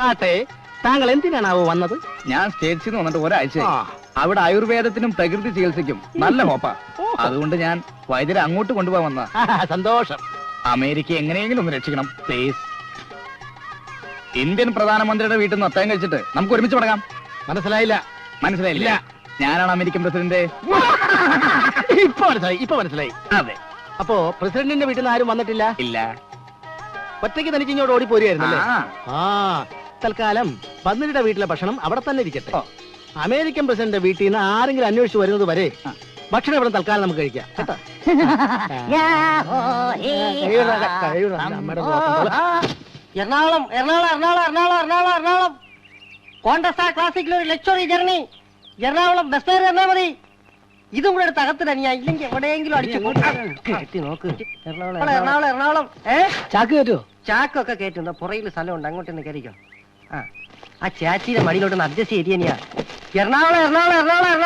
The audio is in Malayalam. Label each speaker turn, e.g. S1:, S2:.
S1: ആട്ടെ, താങ്കൾ എന്തിനാണാവോ വന്നത്?
S2: ഞാൻ സ്റ്റേറ്റ്സിൽ നിന്ന് വന്നിട്ട് ഒരാഴ്ച. അവിടെ ആയുർവേദത്തിനും പ്രകൃതി ചികിത്സയ്ക്കും നല്ല ഹോപ്പാ. അതുകൊണ്ട് ഞാൻ വൈദ്യരെ അങ്ങോട്ട് കൊണ്ടുപോകാൻ വന്ന.
S1: സന്തോഷം.
S2: അമേരിക്ക എങ്ങനെയെങ്കിലും ഒന്ന് രക്ഷിക്കണം പ്ലീസ്. ഇന്ത്യൻ പ്രധാനമന്ത്രിയുടെ വീട്ടിൽ നിന്ന് അത്തായം കഴിച്ചിട്ട് നമുക്ക് ഒരുമിച്ച് മടങ്ങാം.
S1: മനസ്സിലായില്ല.
S2: മനസ്സിലായില്ല? ഞാനാണ് അമേരിക്കൻ പ്രസിഡന്റ്.
S1: ഇപ്പൊ മനസ്സിലായി.
S2: അതെ.
S1: അപ്പോ പ്രസിഡന്റിന്റെ വീട്ടിൽ നിന്ന് ആരും വന്നിട്ടില്ല?
S2: ഇല്ല.
S1: ഒറ്റയ്ക്ക് തനിക്ക് ഇങ്ങോട്ട് ഓടിപ്പോരുകയായിരുന്നല്ലേ? തൽക്കാലം പന്നിയുടെ വീട്ടിലെ ഭക്ഷണം അവിടെ തന്നെ ഇരിക്കട്ടെ. അമേരിക്കൻ പ്രസിഡന്റ് വീട്ടിൽ നിന്ന് ആരെങ്കിലും അന്വേഷിച്ച് വരുന്നത് വരെ ഭക്ഷണം ഇവിടെ തൽക്കാലം നമുക്ക് കഴിക്കാം കേട്ടോ.
S3: എറണാകുളം എറണാകുളം എറണാകുളം എറണാകുളം എറണാകുളം എറണാകുളം കോണ്ടസ്റ്റാ ക്ലാസിക്കിൽ ഒരു luxury journey. Ernakulam bus fare തന്നാ മതി. ഇതും കൂടെ എടുത്ത് അകത്തിടണിയാ, ഇല്ലെങ്കിൽ എവിടെയെങ്കിലും അടിച്ചു നോക്ക്. എറണാകുളം എറണാകുളം.
S1: ചാക്ക് കയറ്റുമോ?
S3: ചാക്കൊക്കെ കയറ്റുന്ന പുറയിൽ സ്ഥലമുണ്ട്, അങ്ങോട്ടൊന്ന് കയറിക്കോ. ആ ചാച്ചിയുടെ മടിയിലോട്ടൊന്ന് അഡ്ജസ്റ്റ് ചെയ്തിയാ. എറണാകുളം എറണാകുളം എറണാകുളം എറണാകുളം.